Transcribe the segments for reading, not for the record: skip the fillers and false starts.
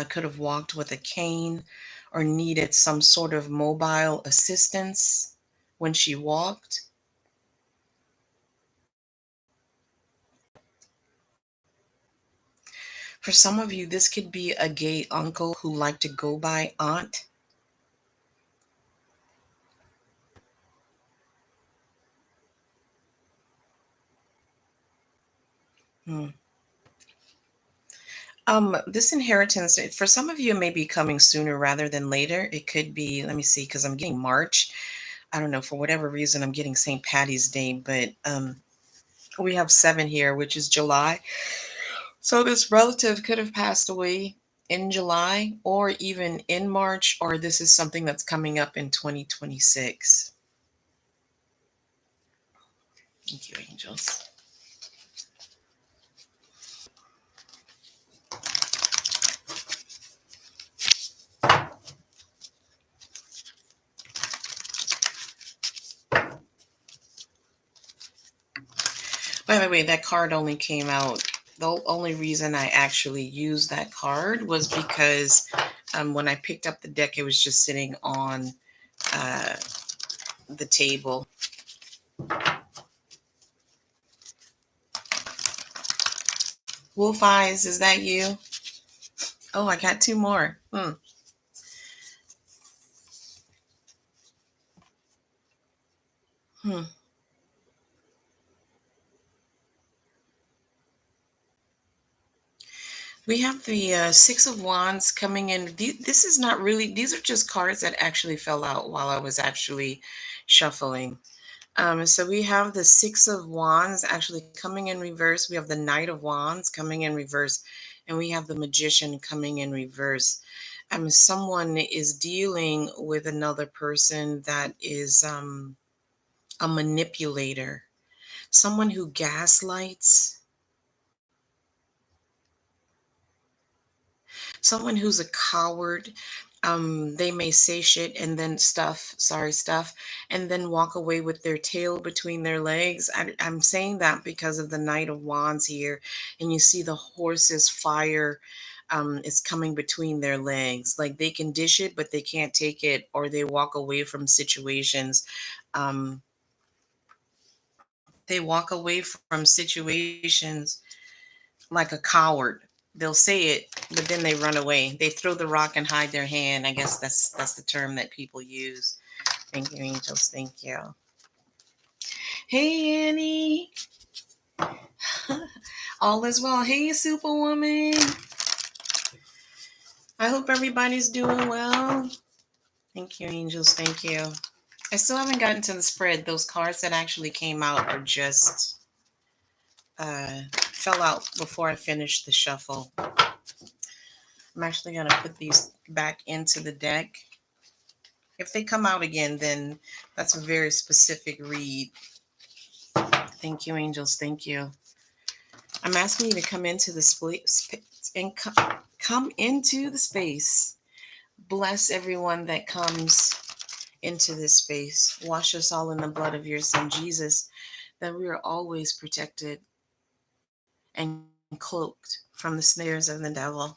could have walked with a cane or needed some sort of mobile assistance when she walked. For some of you, this could be a gay uncle who liked to go by aunt. Hmm. This inheritance, for some of you, it may be coming sooner rather than later. It could be, let me see, because I'm getting March. I don't know, for whatever reason, I'm getting St. Patty's Day, but we have 7 here, which is July. So this relative could have passed away in July or even in March, or this is something that's coming up in 2026. Thank you, angels. By the way, that card only came out. The only reason I actually used that card was because when I picked up the deck, it was just sitting on uh, the table. Wolf Eyes, is that you? Oh, I got 2 more. Hmm. We have the 6 of Wands coming in. This is not really, these are just cards that actually fell out while I was actually shuffling. So we have the 6 of Wands actually coming in reverse. We have the Knight of Wands coming in reverse. And we have the Magician coming in reverse. Someone is dealing with another person that is a manipulator, someone who gaslights, someone who's a coward. They may say shit and then stuff, and then walk away with their tail between their legs. I'm saying that because of the Knight of Wands here, and you see the horse's fire is coming between their legs. Like they can dish it, but they can't take it, or they walk away from situations. Um, they walk away from situations like a coward. They'll say it, but then they run away. They throw the rock and hide their hand. I guess that's the term that people use. Thank you, angels. Thank you. Hey, Annie. All is well. Hey, Superwoman. I hope everybody's doing well. Thank you, angels. Thank you. I still haven't gotten to the spread. Those cards that actually came out are just fell out before I finished the shuffle. I'm actually going to put these back into the deck. If they come out again, then that's a very specific read. Thank you, angels. Thank you. I'm asking you to come into the space and come into the space. Bless everyone that comes into this space. Wash us all in the blood of your son, Jesus, that we are always protected and cloaked from the snares of the devil.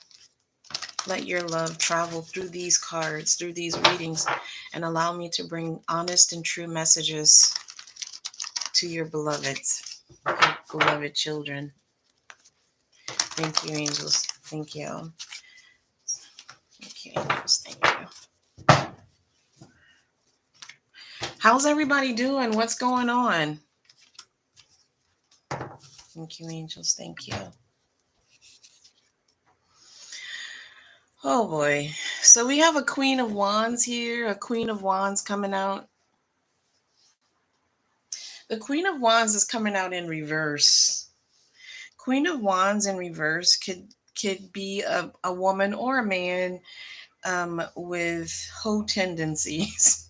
Let your love travel through these cards, through these readings, and allow me to bring honest and true messages to your beloveds, your beloved children. Thank you, angels. Thank you. Thank you, angels. Thank you. How's everybody doing? What's going on? Thank you, angels. Thank you. Oh boy. So we have a Queen of Wands here, a Queen of Wands coming out. The Queen of Wands is coming out in reverse. Queen of Wands in reverse could be a woman or a man with hoe tendencies.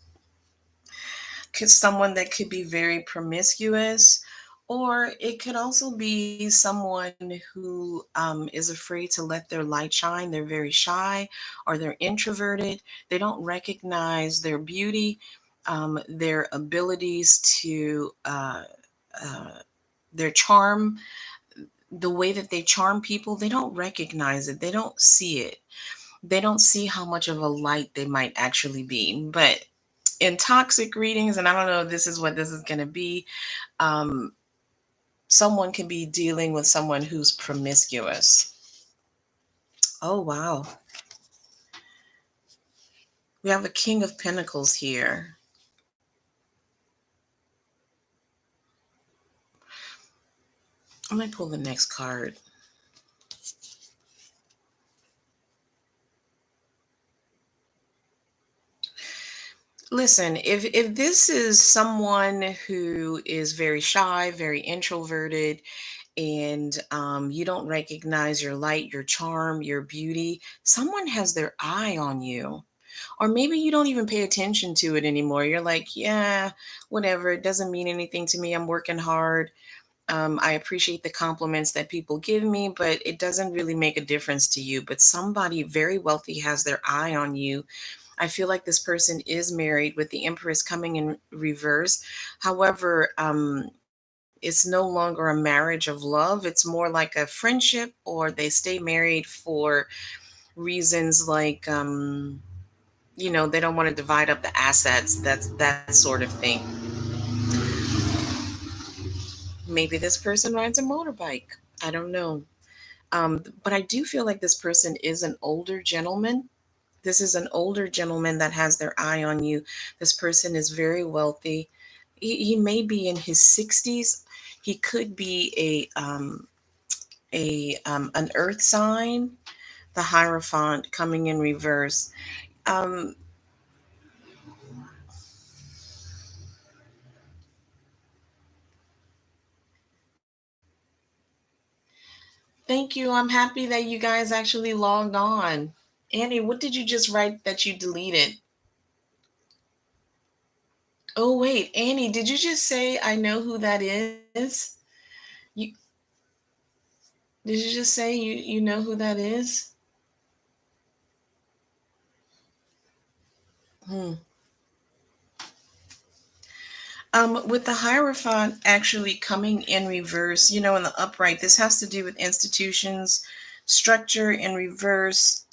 Someone that could be very promiscuous, or it could also be someone who is afraid to let their light shine. They're very shy, or they're introverted. They don't recognize their beauty, their abilities to, uh, their charm. the way that they charm people, they don't recognize it. They don't see it. They don't see how much of a light they might actually be. But in toxic readings, and I don't know if this is what this is going to be, um, someone can be dealing with someone who's promiscuous. Oh, wow. We have a King of Pentacles here. I'm going to pull the next card. Listen, if this is someone who is very shy, very introverted, and you don't recognize your light, your charm, your beauty, someone has their eye on you. Or maybe you don't even pay attention to it anymore. You're like, yeah, whatever. It doesn't mean anything to me. I'm working hard. I appreciate the compliments that people give me, but it doesn't really make a difference to you. But somebody very wealthy has their eye on you. I feel like this person is married with the Empress coming in reverse. However, it's no longer a marriage of love. It's more like a friendship, or they stay married for reasons like, they don't want to divide up the assets. That's that sort of thing. Maybe this person rides a motorbike. I don't know. But I do feel like this person is an older gentleman. This is an older gentleman that has their eye on you. This person is very wealthy. He may be in his 60s. He could be an earth sign, the Hierophant coming in reverse. Um, Thank you. I'm happy that you guys actually logged on. Annie, what did you just write that you deleted? Oh, wait, Annie, did you just say I know who that is? You did you just say you know who that is? Hmm. With the Hierophant actually coming in reverse, in the upright, this has to do with institutions, structure in reverse.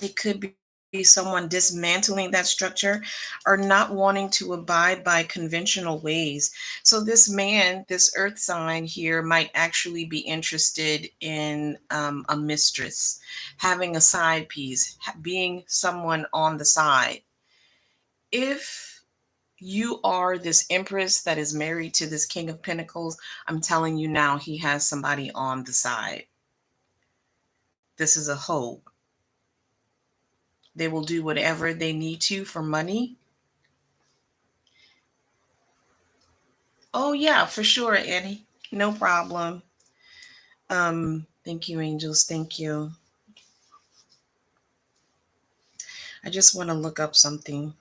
It could be someone dismantling that structure or not wanting to abide by conventional ways. So, this man, this earth sign here, might actually be interested in a mistress, having a side piece, being someone on the side. If you are this empress that is married to this king of pentacles, I'm telling you now, he has somebody on the side. This is a hope. They will do whatever they need to for money. Oh yeah, for sure, Annie. No problem. Thank you, angels. Thank you. I just want to look up something.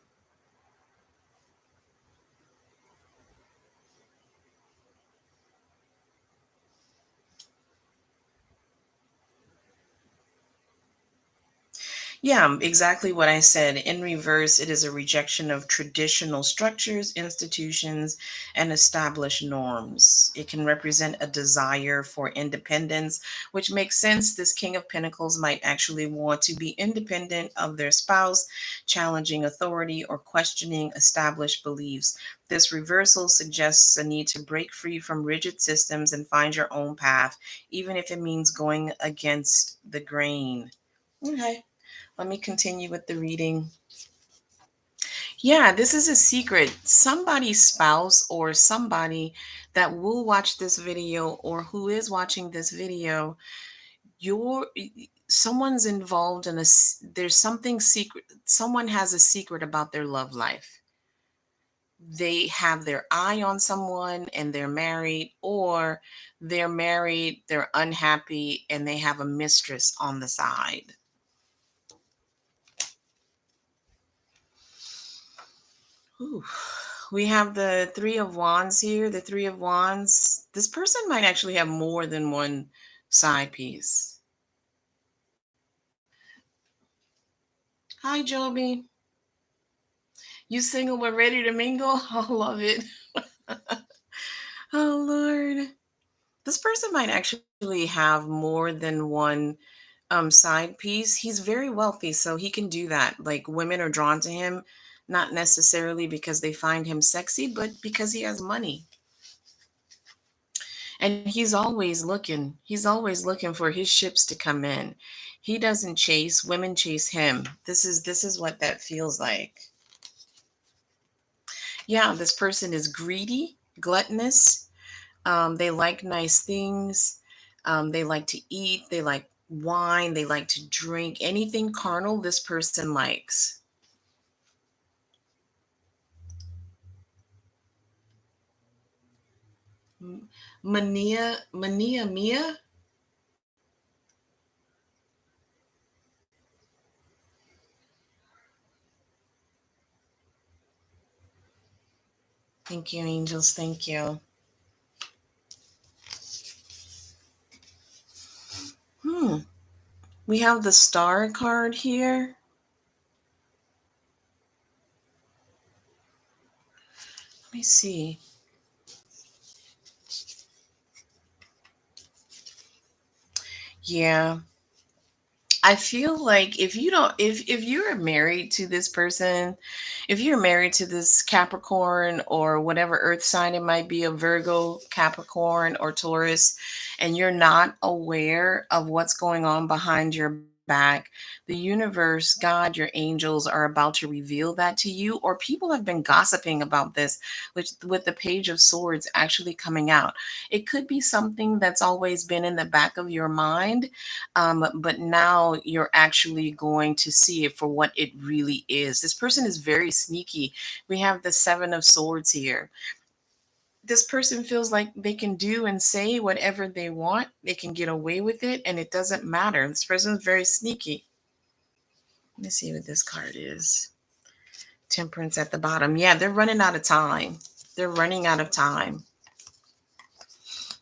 Yeah, exactly what I said. In reverse, it is a rejection of traditional structures, institutions, and established norms. It can represent a desire for independence, which makes sense. This King of Pentacles might actually want to be independent of their spouse, challenging authority or questioning established beliefs. This reversal suggests a need to break free from rigid systems and find your own path, even if it means going against the grain. Okay. Let me continue with the reading. Yeah, this is a secret. Somebody's spouse or somebody that will watch this video or who is watching this video, your someone's involved in there's something secret. Someone has a secret about their love life. They have their eye on someone and they're married, or they're married, they're unhappy, and they have a mistress on the side. Ooh. We have the Three of Wands here. The Three of Wands. This person might actually have more than one side piece. Hi, Joby. You single but ready to mingle? I love it. Oh, Lord. This person might actually have more than one side piece. He's very wealthy, so he can do that. Like women are drawn to him, not necessarily because they find him sexy, but because he has money. And he's always looking. He's always looking for his ships to come in. He doesn't chase, women chase him. This is what that feels like. Yeah, this person is greedy, gluttonous. They like nice things. They like to eat. They like wine. They like to drink. Anything carnal, this person likes. Mania Mia. Thank you, angels. Thank you. Hmm. We have the star card here. Let me see. Yeah. I feel like if you don't if you're married to this person, if you're married to this Capricorn or whatever earth sign it might be, a Virgo, Capricorn, or Taurus, and you're not aware of what's going on behind your back, the universe, God, your angels are about to reveal that to you, or people have been gossiping about this, which with the Page of Swords actually coming out. It could be something that's always been in the back of your mind, but now you're actually going to see it for what it really is. This person is very sneaky. We have the Seven of Swords here. This person feels like they can do and say whatever they want, they can get away with it, and it doesn't matter. This person is very sneaky. Let me see what this card is. Temperance at the bottom. Yeah, they're running out of time. They're running out of time.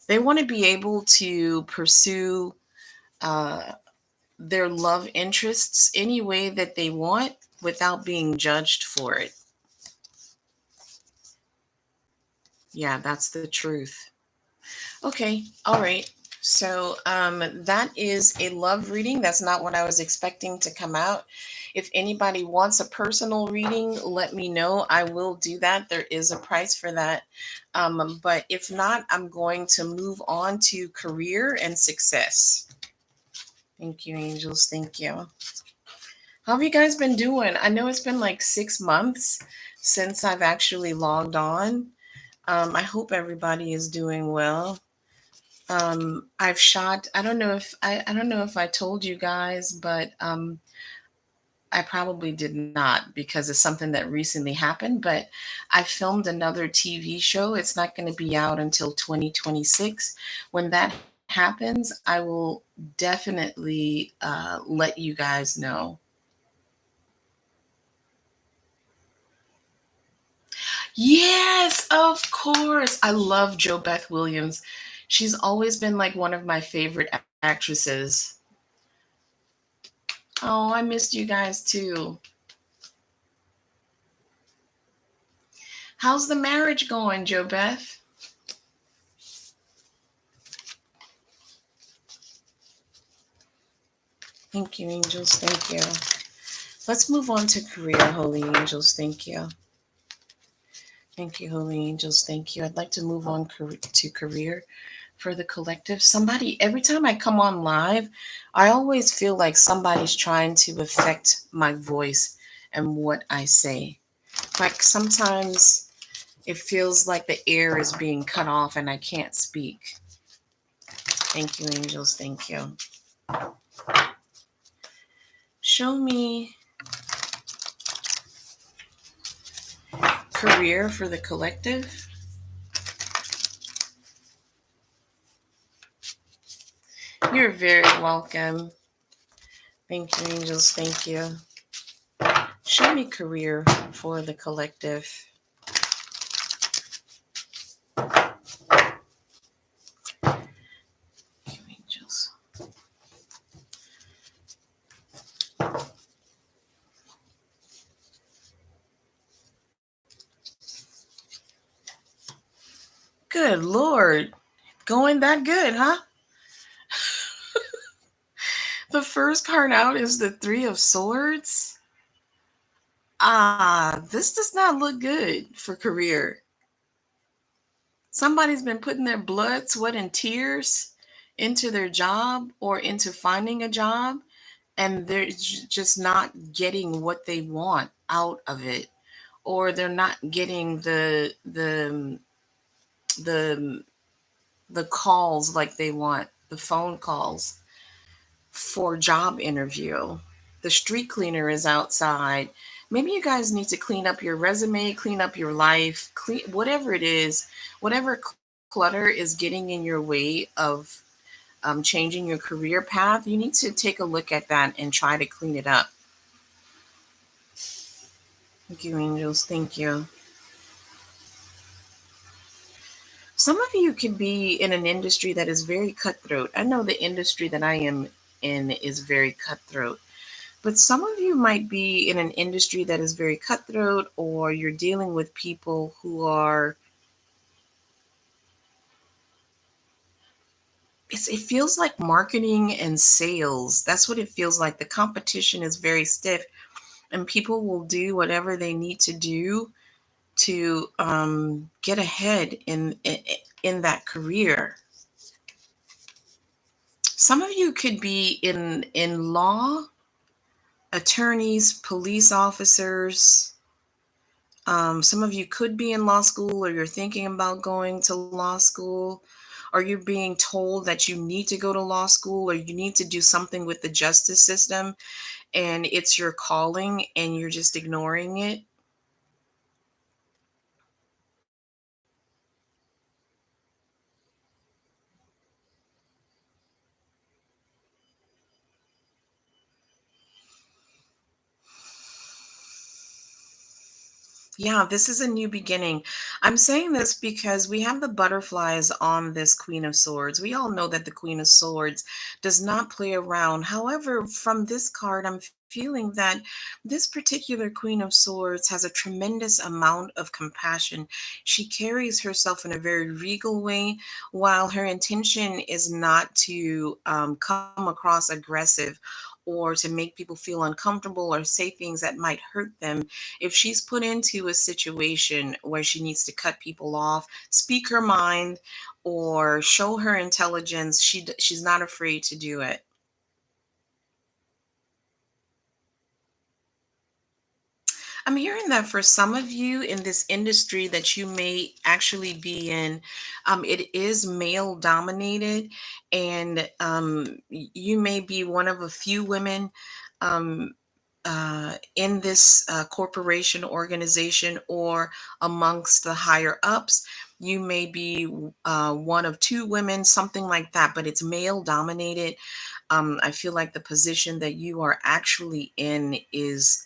They want to be able to pursue uh, their love interests any way that they want without being judged for it. Yeah, that's the truth. Okay, all right. So that is a love reading. That's not what I was expecting to come out. If anybody wants a personal reading, let me know. I will do that. There is a price for that. But if not, I'm going to move on to career and success. Thank you, angels. Thank you. How have you guys been doing? I know it's been like 6 months since I've actually logged on. I hope everybody is doing well. I've shot. I don't know if I told you guys, but I probably did not because it's something that recently happened. But I filmed another TV show. It's not going to be out until 2026. When that happens, I will definitely let you guys know. Yes, of course. I love Jo Beth Williams. She's always been like one of my favorite actresses. Oh, I missed you guys too. How's the marriage going, Jo Beth? Thank you, angels. Thank you. Let's move on to career, holy angels. Thank you. Thank you, holy angels. Thank you. I'd like to move on to career for the collective. Somebody, every time I come on live, I always feel like somebody's trying to affect my voice and what I say. Like sometimes it feels like the air is being cut off and I can't speak. Thank you, angels. Thank you. Show me career for the collective. You're very welcome. Thank you, angels. Thank you. Show me career for the collective. Thank you, angels. Good Lord. Going that good, huh? The first card out is the Three of Swords. This does not look good for career. Somebody's been putting their blood, sweat, and tears into their job or into finding a job, and they're just not getting what they want out of it, or they're not getting the the calls like they want, the phone calls for job interview. The street cleaner is outside. Maybe you guys need to clean up your resume, clean up your life, clean whatever it is, whatever clutter is getting in your way of changing your career path. You need to take a look at that and try to clean it up. Thank you, angels. Thank you. Some of you could be in an industry that is very cutthroat. I know the industry that I am in is very cutthroat. But some of you might be in an industry that is very cutthroat, or you're dealing with people who are, it feels like marketing and sales. That's what it feels like. The competition is very stiff, and people will do whatever they need to do to get ahead in that career. Some of you could be in law, attorneys, police officers. Some of you could be in law school, or you're thinking about going to law school, or you're being told that you need to go to law school, or you need to do something with the justice system, and it's your calling and you're just ignoring it. Yeah, this is a new beginning. I'm saying this because we have the butterflies on this Queen of Swords. We all know that the Queen of Swords does not play around. However, from this card, I'm feeling that this particular Queen of Swords has a tremendous amount of compassion. She carries herself in a very regal way, while her intention is not to come across aggressive or to make people feel uncomfortable or say things that might hurt them. If she's put into a situation where she needs to cut people off, speak her mind, or show her intelligence, she's not afraid to do it. I'm hearing that for some of you in this industry that you may actually be in, it is male dominated, and you may be one of a few women um, in this corporation organization or amongst the higher ups. You may be one of two women, something like that, but it's male dominated. I feel like the position that you are actually in is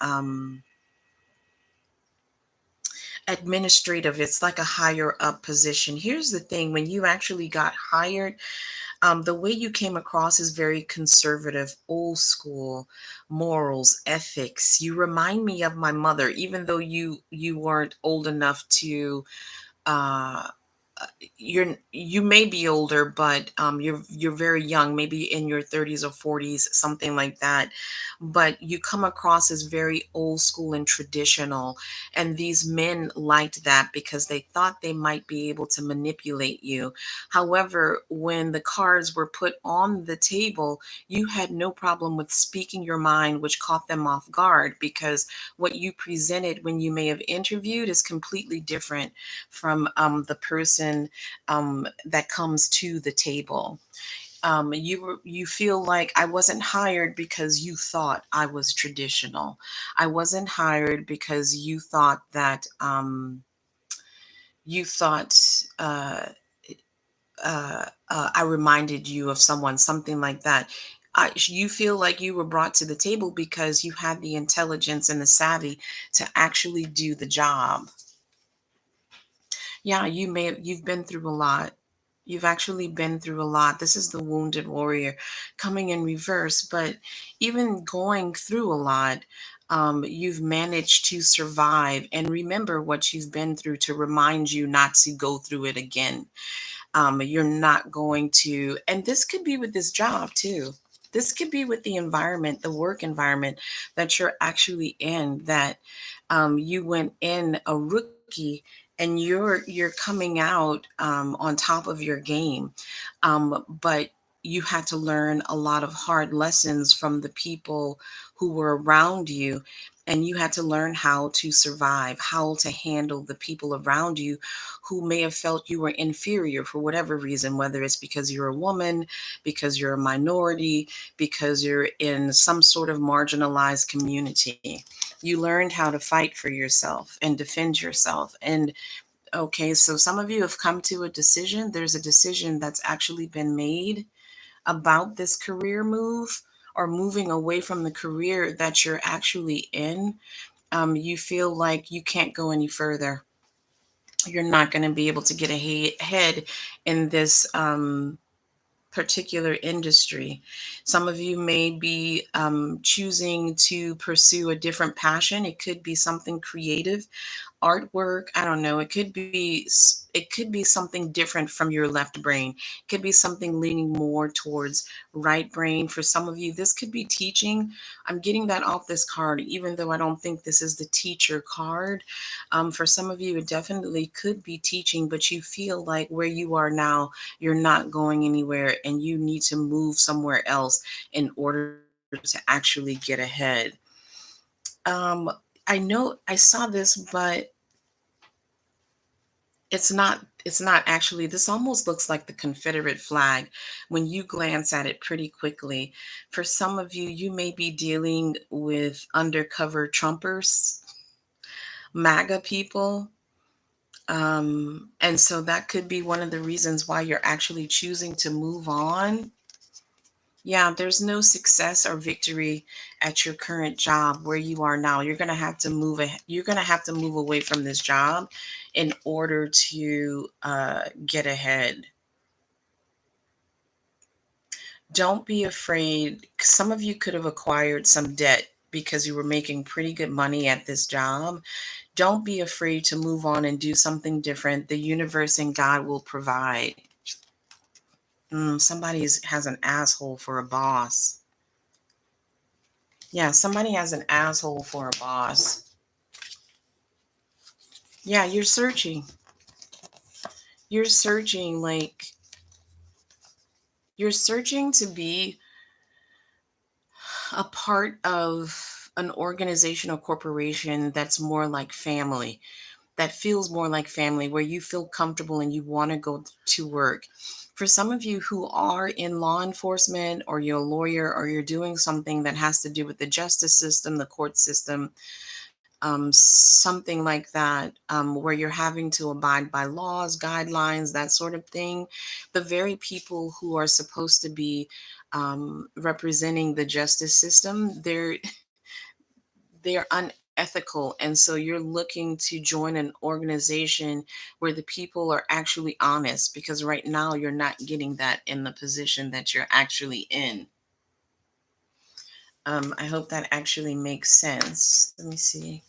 administrative. It's like a higher up position. Here's the thing: when you actually got hired, the way you came across is very conservative, old school morals, ethics. You remind me of my mother, even though you weren't old enough to uh you may be older, but you're very young, maybe in your 30s or 40s, something like that. But you come across as very old school and traditional, and these men liked that because they thought they might be able to manipulate you. However, when the cards were put on the table, you had no problem with speaking your mind, which caught them off guard, because what you presented when you may have interviewed is completely different from the person that comes to the table. You feel like I wasn't hired because you thought I was traditional. I wasn't hired because you thought that you thought I reminded you of someone, something like that. You feel like you were brought to the table because you had the intelligence and the savvy to actually do the job. Yeah, you've been through a lot. You've actually been through a lot. This is the wounded warrior coming in reverse, but even going through a lot, you've managed to survive and remember what you've been through to remind you not to go through it again. You're not going to, and this could be with this job too. This could be with the environment, the work environment that you're actually in, that you went in a rookie and you're coming out on top of your game. But you had to learn a lot of hard lessons from the people who were around you, and you had to learn how to survive, how to handle the people around you who may have felt you were inferior for whatever reason, whether it's because you're a woman, because you're a minority, because you're in some sort of marginalized community. You learned how to fight for yourself and defend yourself. And okay, so some of you have come to a decision. There's a decision that's actually been made about this career move, or moving away from the career that you're actually in. You feel like you can't go any further. You're not going to be able to get ahead in this particular industry. Some of you may be choosing to pursue a different passion. It could be something creative, artwork. I don't know. It could be something different from your left brain. It could be something leaning more towards right brain. For some of you, this could be teaching. I'm getting that off this card, even though I don't think this is the teacher card. For some of you, it definitely could be teaching, but you feel like where you are now, you're not going anywhere, and you need to move somewhere else in order to actually get ahead. Um, I know I saw this, but it's not actually. This almost looks like the Confederate flag when you glance at it pretty quickly. For some of you, you may be dealing with undercover Trumpers, MAGA people. And so that could be one of the reasons why you're actually choosing to move on. Yeah, there's no success or victory at your current job where you are now. You're going to have to you're going to have to move away from this job in order to get ahead. Don't be afraid. Some of you could have acquired some debt because you were making pretty good money at this job. Don't be afraid to move on and do something different. The universe and God will provide. Somebody has an asshole for a boss. Yeah, somebody has an asshole for a boss. Yeah, you're searching. You're searching, like, you're searching to be a part of an organization or corporation that's more like family, that feels more like family, where you feel comfortable and you want to go to work. For some of you who are in law enforcement, or you're a lawyer, or you're doing something that has to do with the justice system, the court system, something like that, where you're having to abide by laws, guidelines, that sort of thing. The very people who are supposed to be representing the justice system, they're unethical, and so you're looking to join an organization where the people are actually honest, because right now you're not getting that in the position that you're actually in. I hope that actually makes sense. Let me see.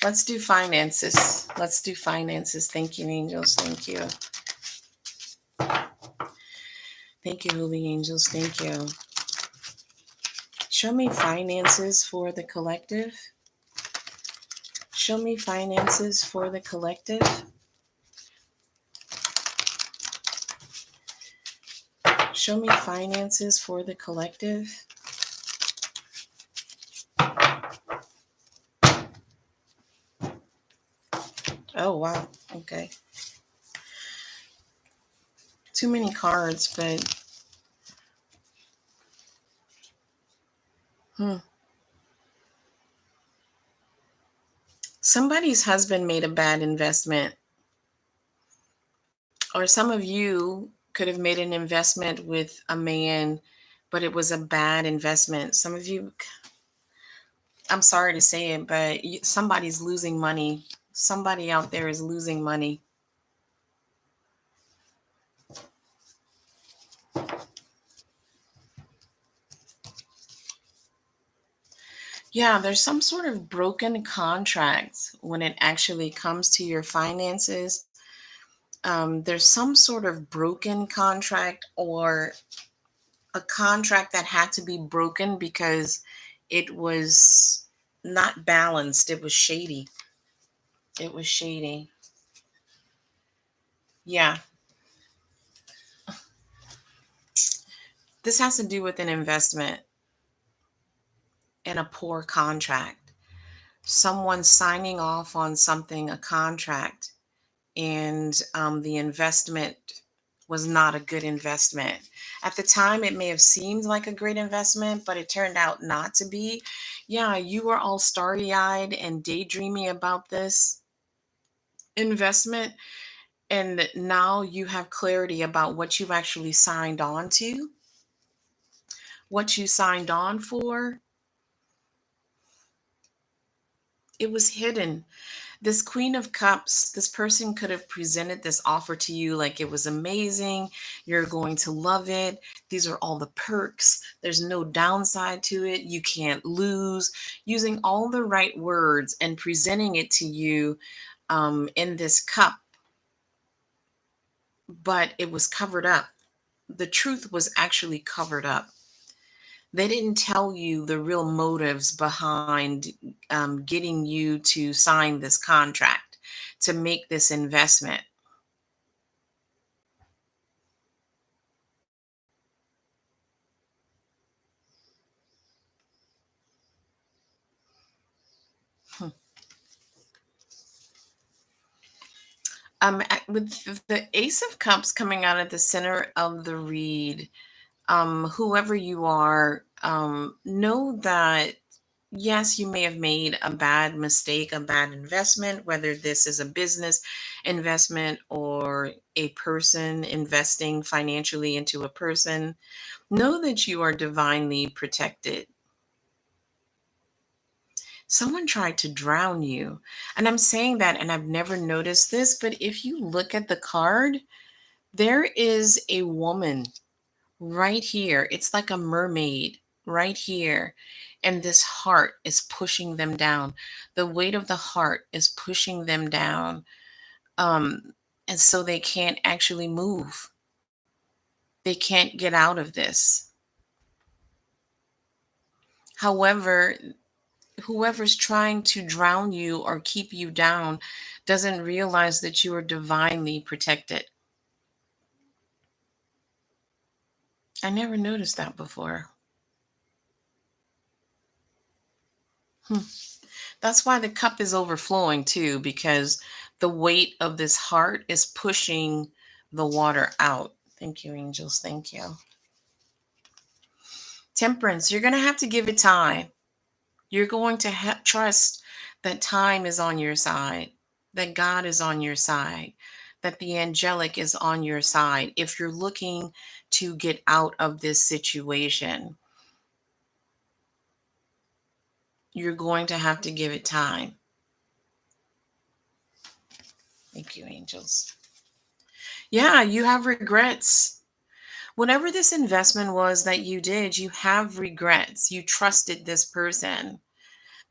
Let's do finances. Let's do finances. Thank you, angels. Thank you. Thank you, holy angels. Thank you. Show me finances for the collective. Show me finances for the collective. Show me finances for the collective. Oh, wow. Okay. Too many cards, but hmm. Somebody's husband made a bad investment, or some of you could have made an investment with a man, but it was a bad investment. Some of you, I'm sorry to say it, but somebody's losing money. Somebody out there is losing money. Yeah, there's some sort of broken contract when it actually comes to your finances. There's some sort of broken contract or a contract that had to be broken because it was not balanced. It was shady. It was shady. Yeah, this has to do with an investment and a poor contract. Someone signing off on something, a contract, and the investment was not a good investment. At the time, it may have seemed like a great investment, but it turned out not to be. Yeah, you were all starry eyed and daydreaming about this investment, and now you have clarity about what you've actually signed on to, what you signed on for. It was hidden. This Queen of Cups, this person could have presented this offer to you like it was amazing. You're going to love it. These are all the perks. There's no downside to it. You can't lose. Using all the right words and presenting it to you in this cup, but it was covered up. The truth was actually covered up. They didn't tell you the real motives behind getting you to sign this contract, to make this investment. Hmm. With the Ace of Cups coming out at the center of the read, whoever you are, know that yes, you may have made a bad mistake, a bad investment, whether this is a business investment or a person investing financially into a person. Know that you are divinely protected. Someone tried to drown you. And I'm saying that, and I've never noticed this, but if you look at the card, there is a woman right here. It's like a mermaid right here. And this heart is pushing them down. The weight of the heart is pushing them down. Um, and so they can't actually move. They can't get out of this. However, whoever's trying to drown you or keep you down doesn't realize that you are divinely protected. I never noticed that before. Hmm. That's why the cup is overflowing too, because the weight of this heart is pushing the water out. Thank you, angels. Thank you. Temperance, you're going to have to give it time. You're going to trust that time is on your side, that God is on your side, that the angelic is on your side. If you're looking to get out of this situation, you're going to have to give it time. Thank you, angels. Yeah, you have regrets. Whatever this investment was that you did, you have regrets. You trusted this person,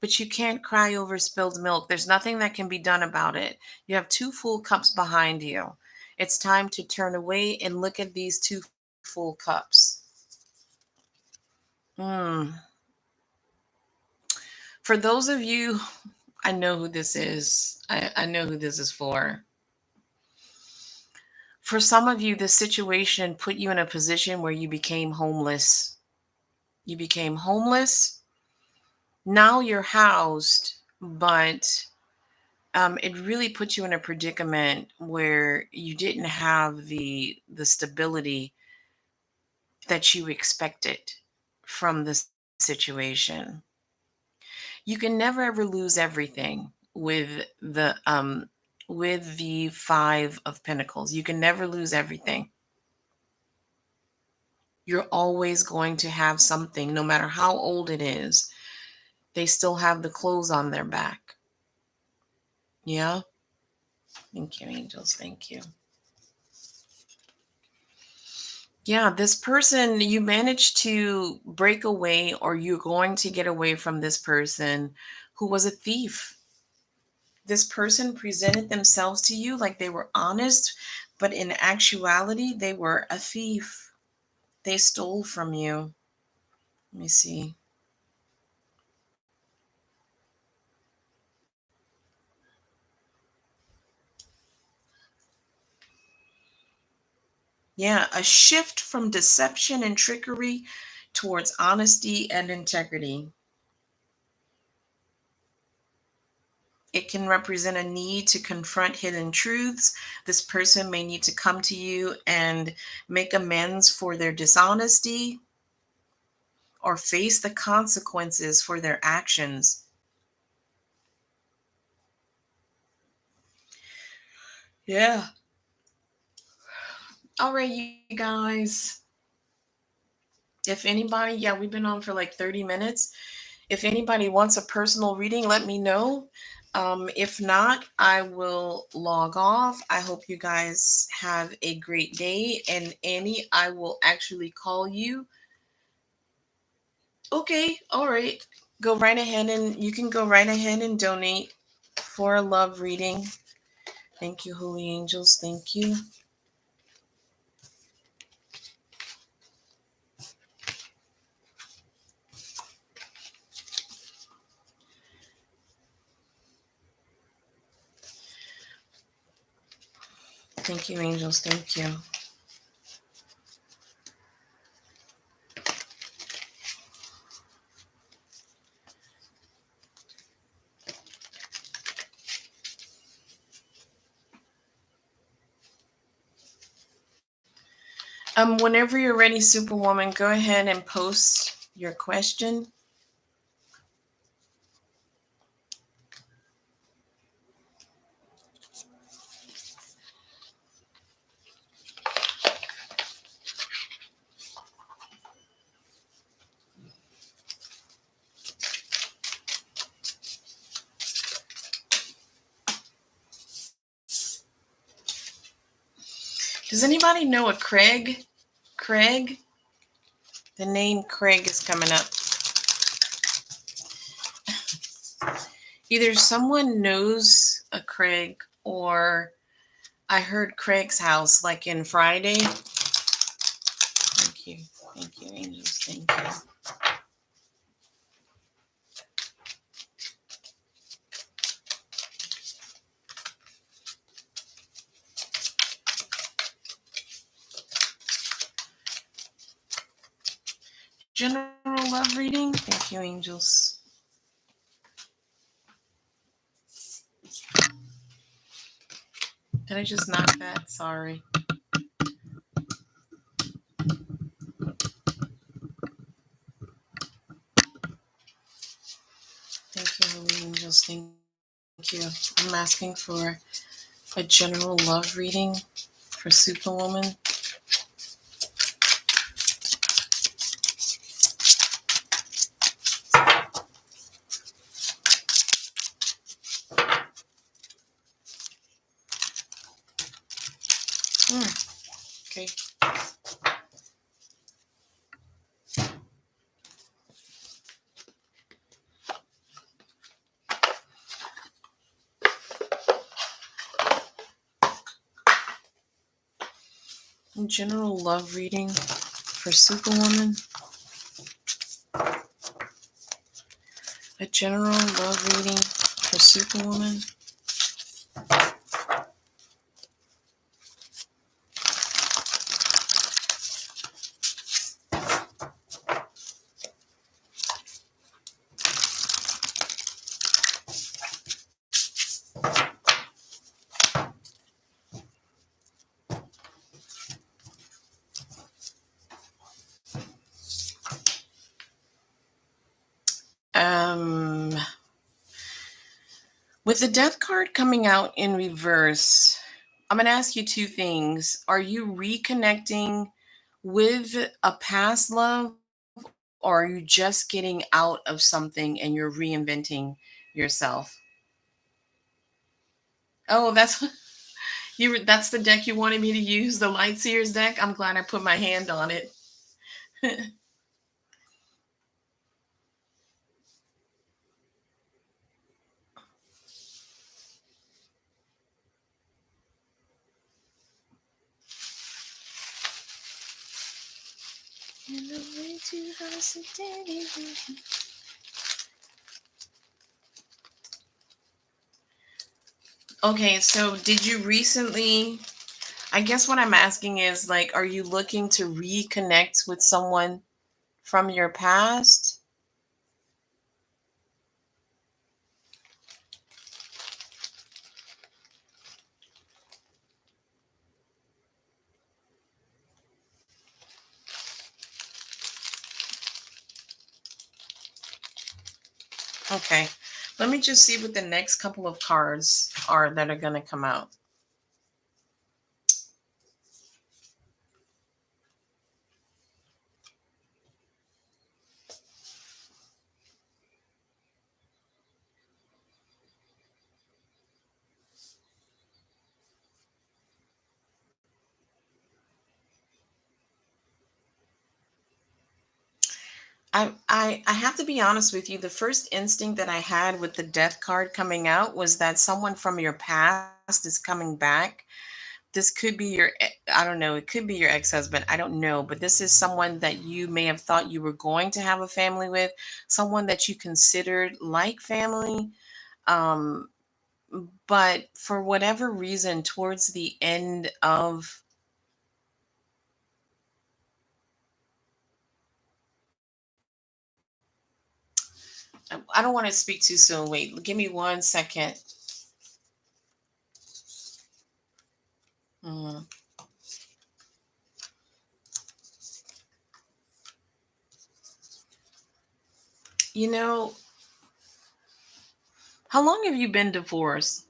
but you can't cry over spilled milk. There's nothing that can be done about it. You have two full cups behind you. It's time to turn away and look at these two full cups. Mm. For those of you, I know who this is. I know who this is for. For some of you, this situation put you in a position where you became homeless. You became homeless. Now you're housed, but it really put you in a predicament where you didn't have the stability that you expected from this situation. You can never ever lose everything with the 5 of Pentacles. You can never lose everything. You're always going to have something, no matter how old it is. They still have the clothes on their back. Yeah. Thank you, angels. Thank you. Yeah, this person, you managed to break away, or you're going to get away from this person who was a thief. This person presented themselves to you like they were honest, but in actuality, they were a thief. They stole from you. Let me see. Yeah, a shift from deception and trickery towards honesty and integrity. It can represent a need to confront hidden truths. This person may need to come to you and make amends for their dishonesty or face the consequences for their actions. Yeah. All right, you guys. If anybody, yeah, we've been on for like 30 minutes. If anybody wants a personal reading, let me know. If not, I will log off. I hope you guys have a great day. And Annie, I will actually call you. Okay, all right. Go right ahead, and you can go right ahead and donate for a love reading. Thank you, Holy Angels. Thank you. Thank you, angels. Thank you. Whenever you're ready, Superwoman, go ahead and post your question. Does anybody know a Craig? Craig? The name Craig is coming up. Either someone knows a Craig, or I heard Craig's house like in Friday. Thank you. Thank you, angels. Thank you. General love reading. Thank you, angels. Did I just knock that? Sorry. Thank you, Holy Angels. Thank you. I'm asking for a general love reading for Superwoman. Okay. General love reading for Superwoman. A general love reading for Superwoman. Um, with the death card coming out in reverse, I'm going to ask you two things. Are you reconnecting with a past love, or are you just getting out of something and you're reinventing yourself? Oh, that's That's the deck you wanted me to use, the Light Seers deck. I'm glad I put my hand on it. Okay, so did you recently, I guess what I'm asking is like, are you looking to reconnect with someone from your past? Okay. Let me just see what the next couple of cards are that are going to come out. I have to be honest with you. The first instinct that I had with the death card coming out was that someone from your past is coming back. This could be I don't know, it could be your ex-husband. I don't know, but this is someone that you may have thought you were going to have a family with, someone that you considered like family. Um, but for whatever reason, towards the end of, I don't want to speak too soon. Wait, give me 1 second. Mm. You know, how long have you been divorced?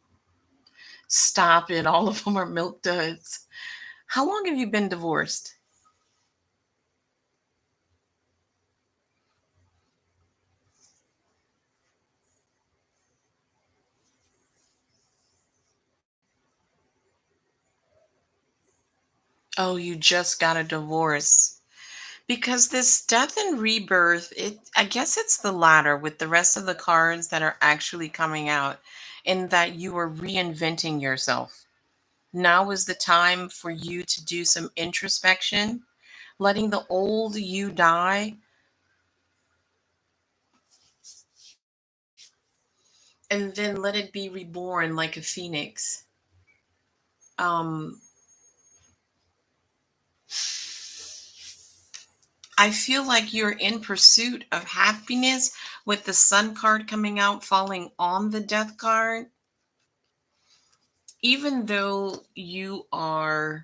Stop it. All of them are milk duds. How long have you been divorced? Oh, you just got a divorce. Because this death and rebirth, I guess it's the latter with the rest of the cards that are actually coming out, in that you are reinventing yourself. Now is the time for you to do some introspection, letting the old you die, and then let it be reborn like a phoenix. Um, I feel like you're in pursuit of happiness with the sun card coming out, falling on the death card. Even though you want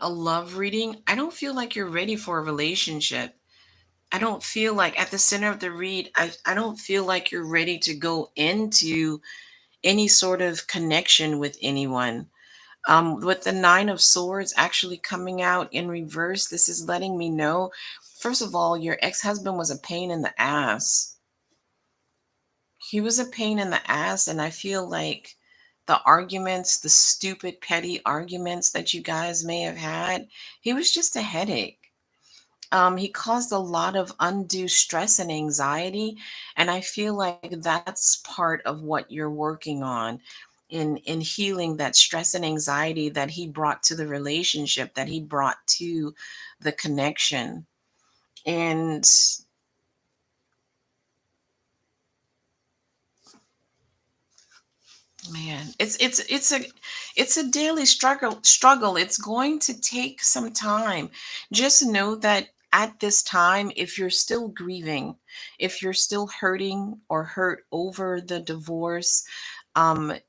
a love reading, I don't feel like you're ready for a relationship. I don't feel like at the center of the read, I don't feel like you're ready to go into any sort of connection with anyone. With the Nine of Swords actually coming out in reverse, this is letting me know, first of all, your ex husband was a pain in the ass. He was a pain in the ass, and I feel like the arguments, the stupid, petty arguments that you guys may have had, he was just a headache. He caused a lot of undue stress and anxiety, and I feel like that's part of what you're working on in healing that stress and anxiety that he brought to the relationship, that he brought to the connection. And man, it's a daily struggle. It's going to take some time. Just know that at this time, if you're still grieving, if you're still hurting or hurt over the divorce,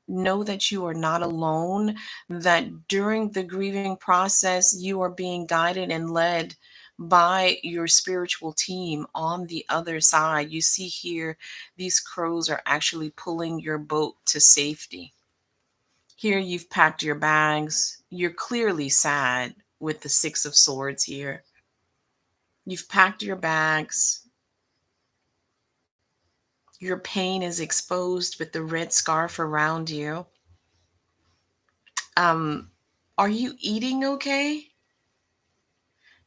know that you are not alone, that during the grieving process, you are being guided and led by your spiritual team on the other side. You see here, these crows are actually pulling your boat to safety. Here, you've packed your bags. You're clearly sad with the Six of Swords here. You've packed your bags. Your pain is exposed with the red scarf around you. Um, are you eating okay?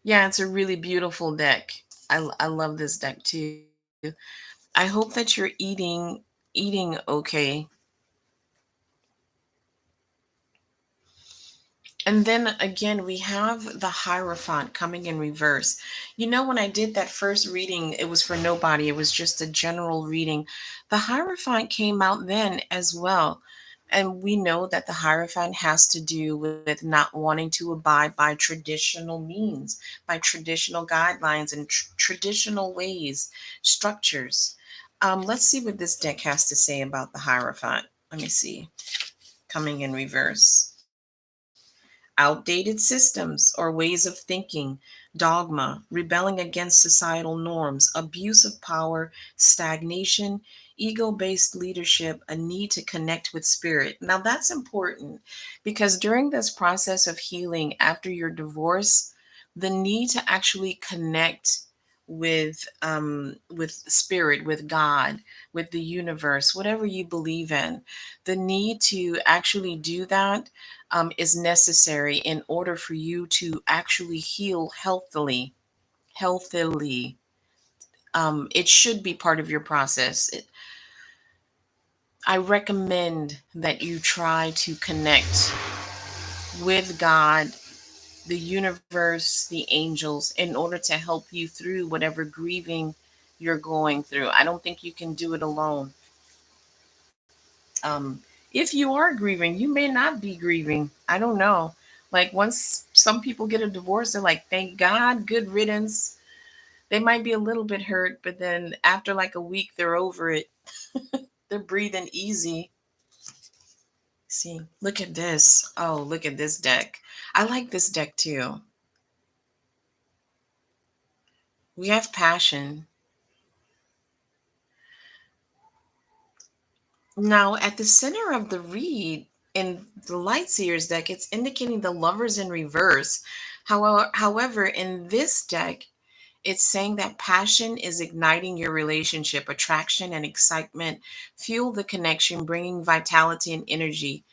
Yeah, it's a really beautiful deck. I love this deck too. I hope that you're eating okay. And then again, we have the Hierophant coming in reverse. You know, when I did that first reading, it was for nobody, it was just a general reading. The Hierophant came out then as well. And we know that the Hierophant has to do with not wanting to abide by traditional means, by traditional guidelines and traditional ways, structures. Let's see what this deck has to say about the Hierophant. Let me see. Coming in reverse. Outdated systems or ways of thinking, dogma, rebelling against societal norms, abuse of power, stagnation, ego based leadership, a need to connect with spirit. Now, that's important because during this process of healing after your divorce, the need to actually connect with spirit, with God, with the universe, whatever you believe in, the need to actually do that is necessary in order for you to actually heal healthily. Healthily, it should be part of your process. I recommend that you try to connect with God, the universe, the angels, in order to help you through whatever grieving you're going through. I don't think you can do it alone. If you are grieving, you may not be grieving. I don't know. Like once some people get a divorce, they're like, thank God, good riddance. They might be a little bit hurt, but then after like a week, they're over it. They're breathing easy. See, look at this. Oh, look at this deck. I like this deck too. We have passion. Now, at the center of the read in the Lightseers deck, it's indicating the lovers in reverse. However, in this deck, it's saying that passion is igniting your relationship, attraction and excitement fuel the connection, bringing vitality and energy.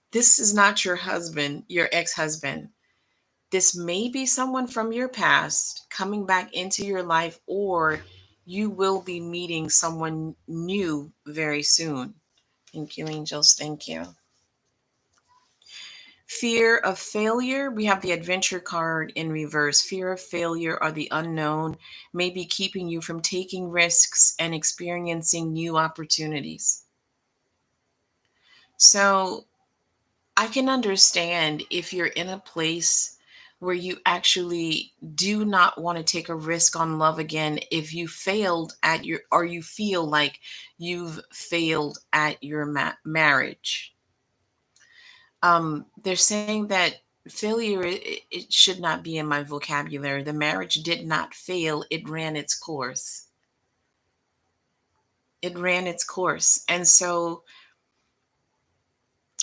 This is not your husband, your ex husband. This may be someone from your past coming back into your life, or you will be meeting someone new very soon. Thank you, angels. Thank you. Fear of failure. We have the adventure card in reverse. Fear of failure or the unknown may be keeping you from taking risks and experiencing new opportunities. So I can understand if you're in a place where you actually do not want to take a risk on love again, if you failed at your, or you feel like you've failed at your marriage. They're saying that failure, it should not be in my vocabulary. The marriage did not fail, it ran its course. It ran its course. And so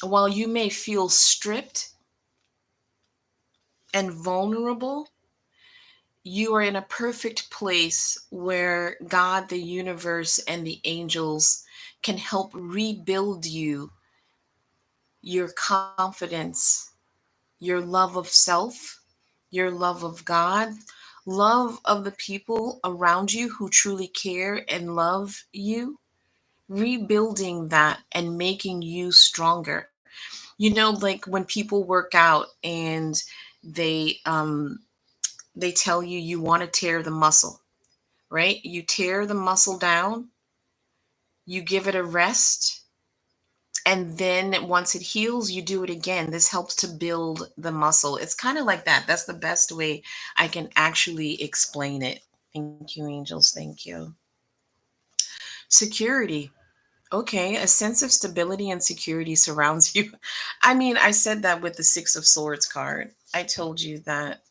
while you may feel stripped and vulnerable, you are in a perfect place where God, the universe, and the angels can help rebuild you, your confidence, your love of self, your love of God, love of the people around you who truly care and love you, rebuilding that and making you stronger. You know, like when people work out and they they tell you you want to tear the muscle, right? You tear the muscle down, you give it a rest, and then once it heals, you do it again. This helps to build the muscle. It's kind of like that. That's the best way I can actually explain it. Thank you, angels. Thank you. Security. Okay, a sense of stability and security surrounds you. I mean, I said that with the Six of Swords card. I told you that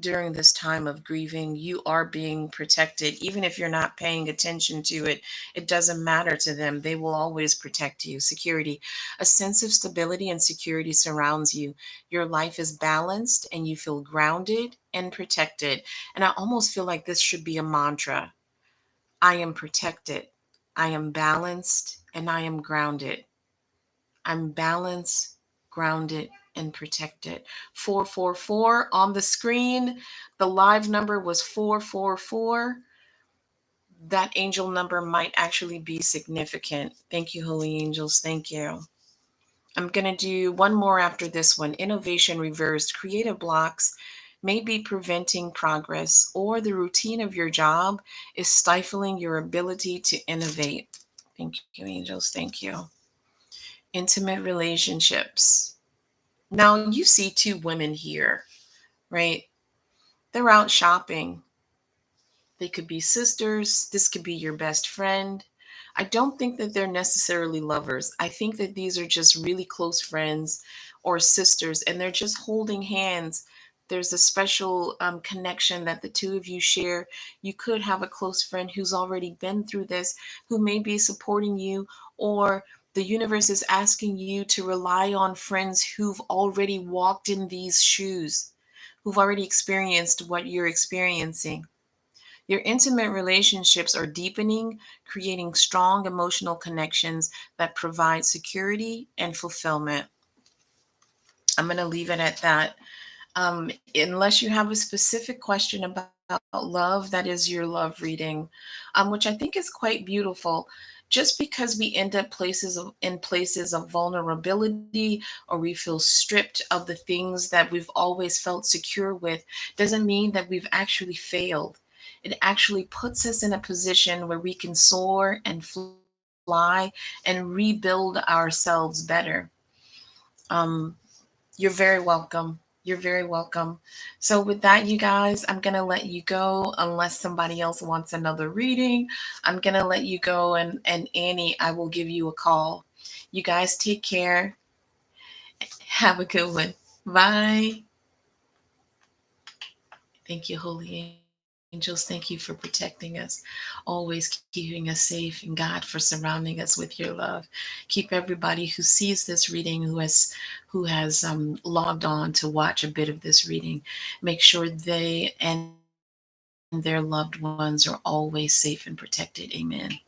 during this time of grieving, you are being protected. Even if you're not paying attention to it, it doesn't matter to them. They will always protect you. Security. A sense of stability and security surrounds you. Your life is balanced and you feel grounded and protected. And I almost feel like this should be a mantra. I am protected. I am balanced and I am grounded. I'm balanced, grounded, and protected. 444 on the screen. The live number was 444. That angel number might actually be significant. Thank you, holy angels. Thank you. I'm going to do one more after this one. Innovation reversed. Creative blocks may be preventing progress, or the routine of your job is stifling your ability to innovate. Thank you, angels. Thank you. Intimate relationships. Now, you see two women here, right? They're out shopping. They could be sisters. This could be your best friend. I don't think that they're necessarily lovers. I think that these are just really close friends or sisters, and they're just holding hands. There's a special connection that the two of you share. You could have a close friend who's already been through this, who may be supporting you, or the universe is asking you to rely on friends who've already walked in these shoes, who've already experienced what you're experiencing. Your intimate relationships are deepening, creating strong emotional connections that provide security and fulfillment. I'm going to leave it at that. Unless you have a specific question about love, that is your love reading, which I think is quite beautiful. Just because we end up in places of vulnerability, or we feel stripped of the things that we've always felt secure with, doesn't mean that we've actually failed. It actually puts us in a position where we can soar and fly and rebuild ourselves better. Um, you're very welcome. You're very welcome. So, with that, you guys, I'm going to let you go unless somebody else wants another reading. I'm going to let you go, and Annie, I will give you a call. You guys take care. Have a good one. Bye. Thank you, holy angels. Thank you for protecting us, always keeping us safe, and God for surrounding us with your love. Keep everybody who sees this reading, who has logged on to watch a bit of this reading, make sure they and their loved ones are always safe and protected. Amen.